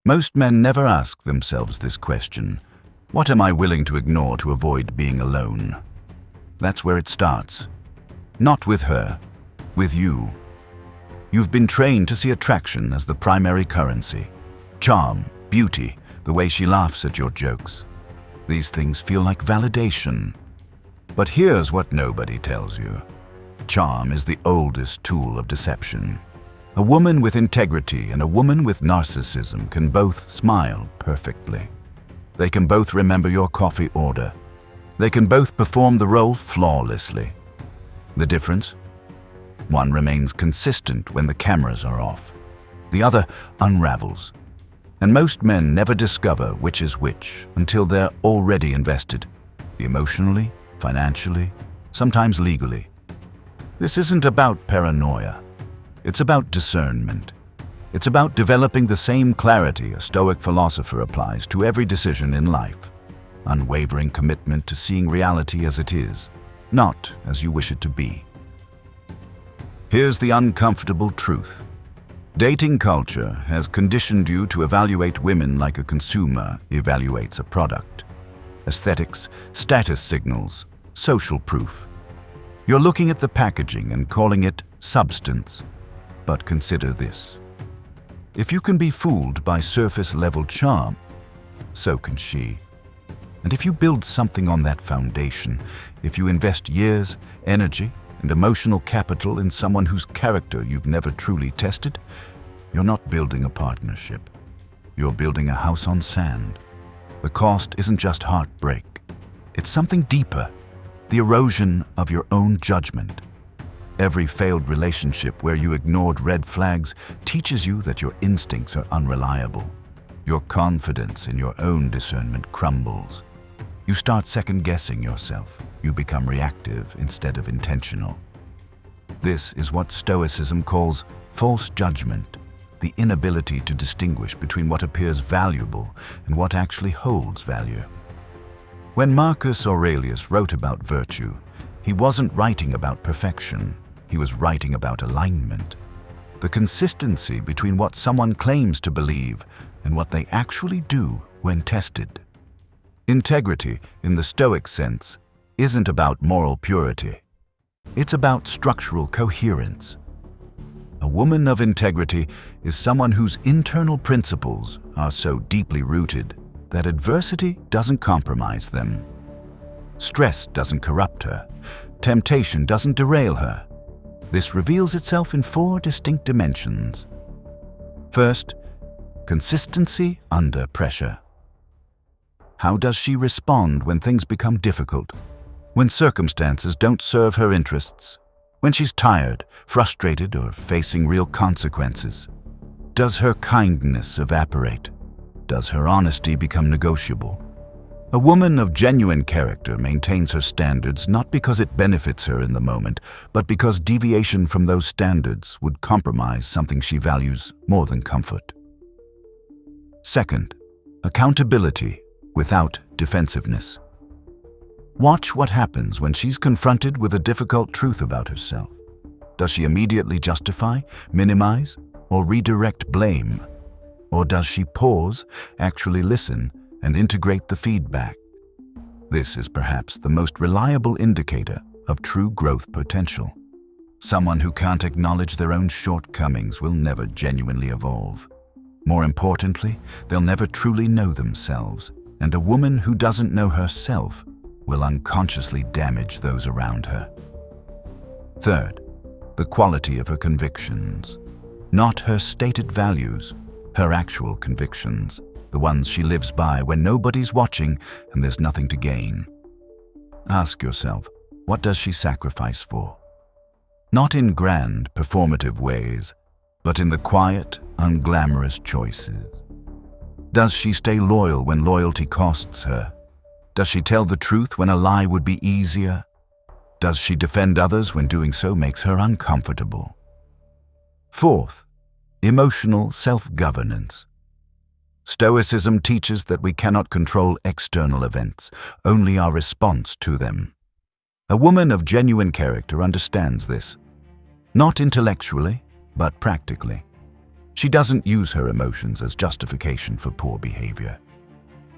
Most men never ask themselves this question: what am I willing to ignore to avoid being alone? That's where it starts. Not with her, with you. You've been trained to see attraction as the primary currency. Charm, beauty, the way she laughs at your jokes. These things feel like validation. But here's what nobody tells you. Charm is the oldest tool of deception. A woman with integrity and a woman with narcissism can both smile perfectly. They can both remember your coffee order. They can both perform the role flawlessly. The difference? One remains consistent when the cameras are off. The other unravels. And most men never discover which is which until they're already invested, emotionally, financially, sometimes legally. This isn't about paranoia. It's about discernment. It's about developing the same clarity a Stoic philosopher applies to every decision in life. Unwavering commitment to seeing reality as it is, not as you wish it to be. Here's the uncomfortable truth. Dating culture has conditioned you to evaluate women like a consumer evaluates a product. Aesthetics, status signals, social proof. You're looking at the packaging and calling it substance. But consider this. If you can be fooled by surface-level charm, so can she. And if you build something on that foundation, if you invest years, energy, and emotional capital in someone whose character you've never truly tested, you're not building a partnership. You're building a house on sand. The cost isn't just heartbreak. It's something deeper, the erosion of your own judgment. Every failed relationship where you ignored red flags teaches you that your instincts are unreliable. Your confidence in your own discernment crumbles. You start second-guessing yourself. You become reactive instead of intentional. This is what Stoicism calls false judgment, the inability to distinguish between what appears valuable and what actually holds value. When Marcus Aurelius wrote about virtue, he wasn't writing about perfection. He was writing about alignment. The consistency between what someone claims to believe and what they actually do when tested. Integrity, in the Stoic sense, isn't about moral purity. It's about structural coherence. A woman of integrity is someone whose internal principles are so deeply rooted that adversity doesn't compromise them. Stress doesn't corrupt her. Temptation doesn't derail her. This reveals itself in 4 distinct dimensions. First, consistency under pressure. How does she respond when things become difficult? When circumstances don't serve her interests? When she's tired, frustrated, or facing real consequences? Does her kindness evaporate? Does her honesty become negotiable? A woman of genuine character maintains her standards not because it benefits her in the moment, but because deviation from those standards would compromise something she values more than comfort. Second, accountability without defensiveness. Watch what happens when she's confronted with a difficult truth about herself. Does she immediately justify, minimize, or redirect blame? Or does she pause, actually listen, and integrate the feedback? This is perhaps the most reliable indicator of true growth potential. Someone who can't acknowledge their own shortcomings will never genuinely evolve. More importantly, they'll never truly know themselves, and a woman who doesn't know herself will unconsciously damage those around her. Third, the quality of her convictions. Not her stated values, her actual convictions, the ones she lives by when nobody's watching and there's nothing to gain. Ask yourself, what does she sacrifice for? Not in grand, performative ways, but in the quiet, unglamorous choices. Does she stay loyal when loyalty costs her? Does she tell the truth when a lie would be easier? Does she defend others when doing so makes her uncomfortable? Fourth, emotional self-governance. Stoicism teaches that we cannot control external events, only our response to them. A woman of genuine character understands this, not intellectually, but practically. She doesn't use her emotions as justification for poor behavior.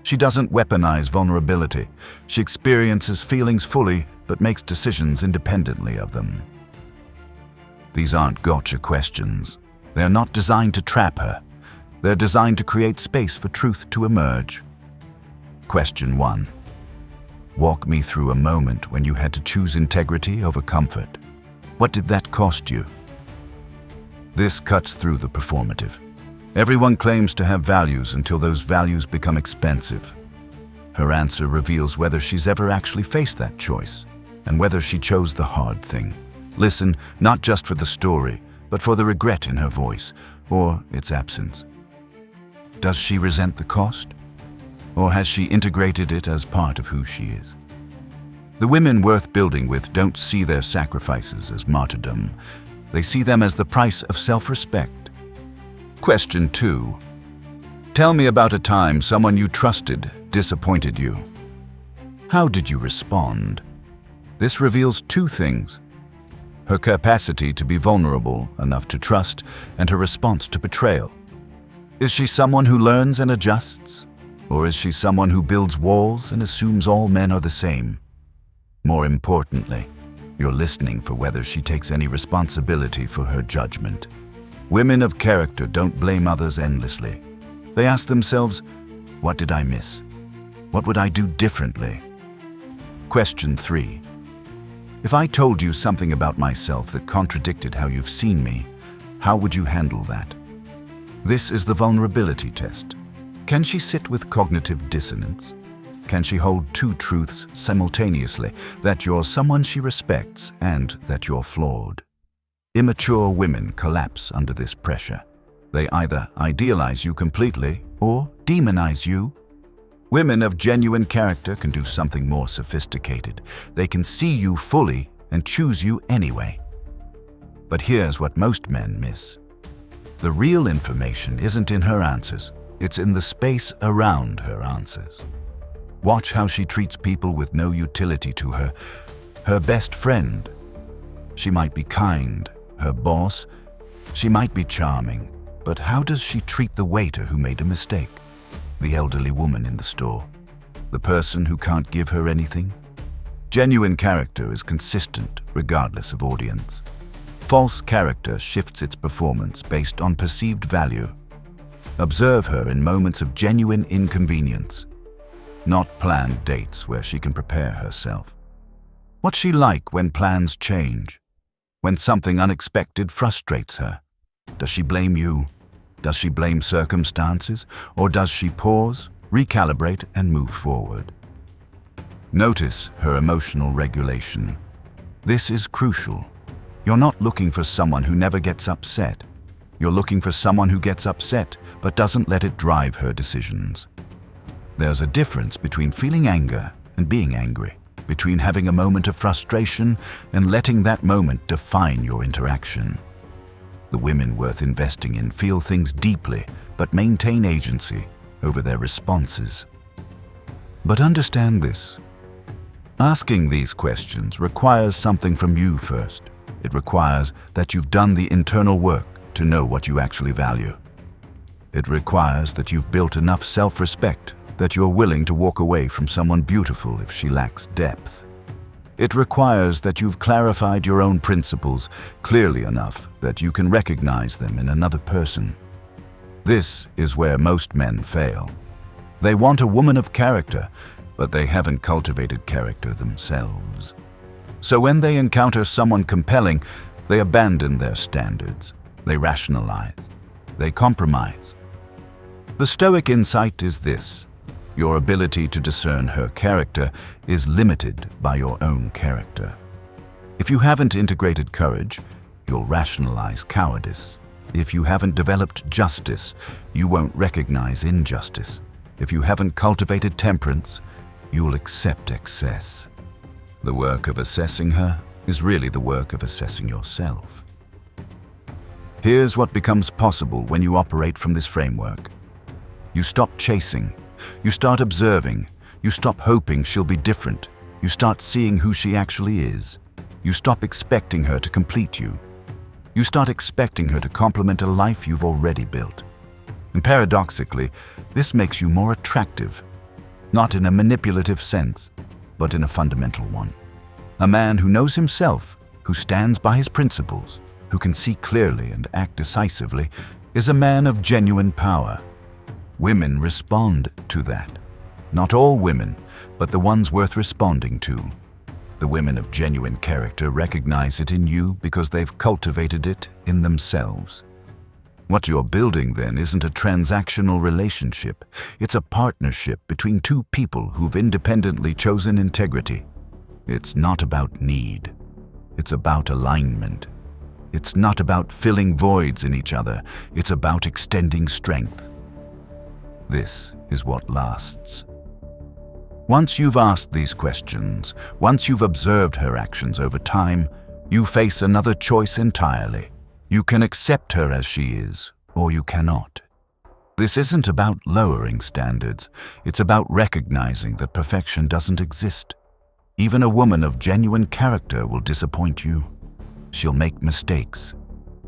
She doesn't weaponize vulnerability. She experiences feelings fully, but makes decisions independently of them. These aren't gotcha questions. They're not designed to trap her. They're designed to create space for truth to emerge. Question 1. Walk me through a moment when you had to choose integrity over comfort. What did that cost you? This cuts through the performative. Everyone claims to have values until those values become expensive. Her answer reveals whether she's ever actually faced that choice, and whether she chose the hard thing. Listen, not just for the story, but for the regret in her voice, or its absence. Does she resent the cost? Or has she integrated it as part of who she is? The women worth building with don't see their sacrifices as martyrdom. They see them as the price of self-respect. Question 2. Tell me about a time someone you trusted disappointed you. How did you respond? This reveals 2 things: her capacity to be vulnerable enough to trust, and her response to betrayal. Is she someone who learns and adjusts? Or is she someone who builds walls and assumes all men are the same? More importantly, you're listening for whether she takes any responsibility for her judgment. Women of character don't blame others endlessly. They ask themselves, what did I miss? What would I do differently? Question 3. If I told you something about myself that contradicted how you've seen me, how would you handle that? This is the vulnerability test. Can she sit with cognitive dissonance? Can she hold 2 truths simultaneously, that you're someone she respects and that you're flawed? Immature women collapse under this pressure. They either idealize you completely or demonize you. Women of genuine character can do something more sophisticated. They can see you fully and choose you anyway. But here's what most men miss. The real information isn't in her answers. It's in the space around her answers. Watch how she treats people with no utility to her. Her best friend. She might be kind. Her boss. She might be charming. But how does she treat the waiter who made a mistake? The elderly woman in the store? The person who can't give her anything? Genuine character is consistent regardless of audience. False character shifts its performance based on perceived value. Observe her in moments of genuine inconvenience, not planned dates where she can prepare herself. What's she like when plans change? When something unexpected frustrates her? Does she blame you? Does she blame circumstances? Or does she pause, recalibrate, and move forward? Notice her emotional regulation. This is crucial. You're not looking for someone who never gets upset. You're looking for someone who gets upset but doesn't let it drive her decisions. There's a difference between feeling anger and being angry, between having a moment of frustration and letting that moment define your interaction. The women worth investing in feel things deeply but maintain agency over their responses. But understand this. Asking these questions requires something from you first. It requires that you've done the internal work to know what you actually value. It requires that you've built enough self-respect that you're willing to walk away from someone beautiful if she lacks depth. It requires that you've clarified your own principles clearly enough that you can recognize them in another person. This is where most men fail. They want a woman of character, but they haven't cultivated character themselves. So when they encounter someone compelling, they abandon their standards. They rationalize. They compromise. The Stoic insight is this: your ability to discern her character is limited by your own character. If you haven't integrated courage, you'll rationalize cowardice. If you haven't developed justice, you won't recognize injustice. If you haven't cultivated temperance, you'll accept excess. The work of assessing her is really the work of assessing yourself. Here's what becomes possible when you operate from this framework. You stop chasing. You start observing. You stop hoping she'll be different. You start seeing who she actually is. You stop expecting her to complete you. You start expecting her to complement a life you've already built. And paradoxically, this makes you more attractive, not in a manipulative sense, but in a fundamental one. A man who knows himself, who stands by his principles, who can see clearly and act decisively, is a man of genuine power. Women respond to that. Not all women, but the ones worth responding to. The women of genuine character recognize it in you because they've cultivated it in themselves. What you're building then isn't a transactional relationship. It's a partnership between two people who've independently chosen integrity. It's not about need. It's about alignment. It's not about filling voids in each other. It's about extending strength. This is what lasts. Once you've asked these questions, once you've observed her actions over time, you face another choice entirely. You can accept her as she is, or you cannot. This isn't about lowering standards. It's about recognizing that perfection doesn't exist. Even a woman of genuine character will disappoint you. She'll make mistakes.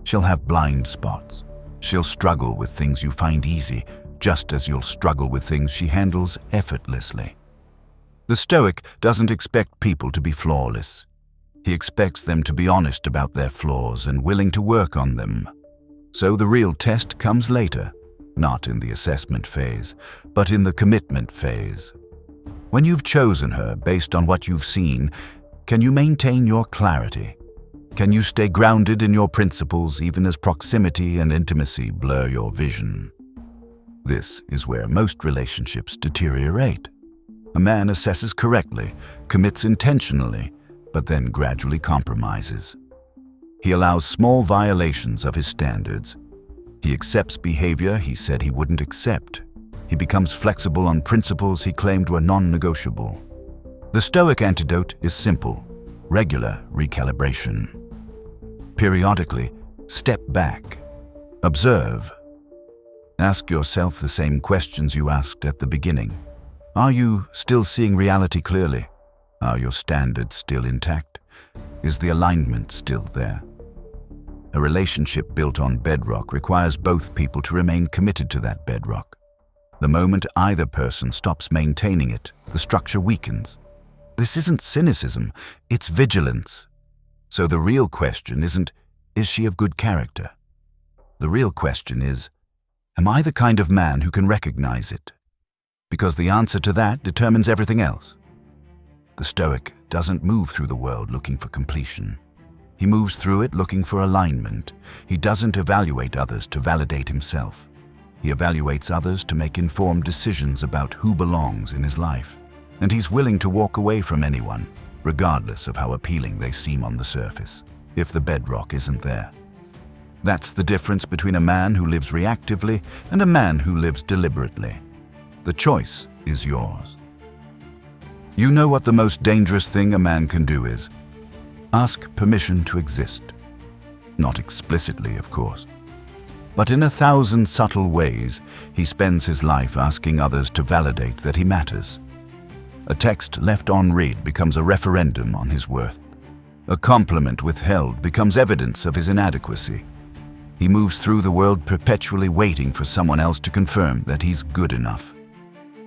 She'll have blind spots. She'll struggle with things you find easy, just as you'll struggle with things she handles effortlessly. The Stoic doesn't expect people to be flawless. He expects them to be honest about their flaws and willing to work on them. So the real test comes later, not in the assessment phase, but in the commitment phase. When you've chosen her based on what you've seen, can you maintain your clarity? Can you stay grounded in your principles even as proximity and intimacy blur your vision? This is where most relationships deteriorate. A man assesses correctly, commits intentionally, but then gradually compromises. He allows small violations of his standards. He accepts behavior he said he wouldn't accept. He becomes flexible on principles he claimed were non-negotiable. The Stoic antidote is simple: regular recalibration. Periodically, step back. Observe. Ask yourself the same questions you asked at the beginning. Are you still seeing reality clearly? Are your standards still intact? Is the alignment still there? A relationship built on bedrock requires both people to remain committed to that bedrock. The moment either person stops maintaining it, the structure weakens. This isn't cynicism, it's vigilance. So the real question isn't, is she of good character? The real question is, am I the kind of man who can recognize it? Because the answer to that determines everything else. The Stoic doesn't move through the world looking for completion. He moves through it looking for alignment. He doesn't evaluate others to validate himself. He evaluates others to make informed decisions about who belongs in his life. And he's willing to walk away from anyone, regardless of how appealing they seem on the surface, if the bedrock isn't there. That's the difference between a man who lives reactively and a man who lives deliberately. The choice is yours. You know what the most dangerous thing a man can do is? Ask permission to exist. Not explicitly, of course. But in 1,000 subtle ways, he spends his life asking others to validate that he matters. A text left unread becomes a referendum on his worth. A compliment withheld becomes evidence of his inadequacy. He moves through the world perpetually waiting for someone else to confirm that he's good enough.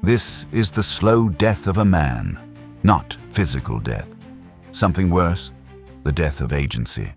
This is the slow death of a man, not physical death. Something worse, the death of agency.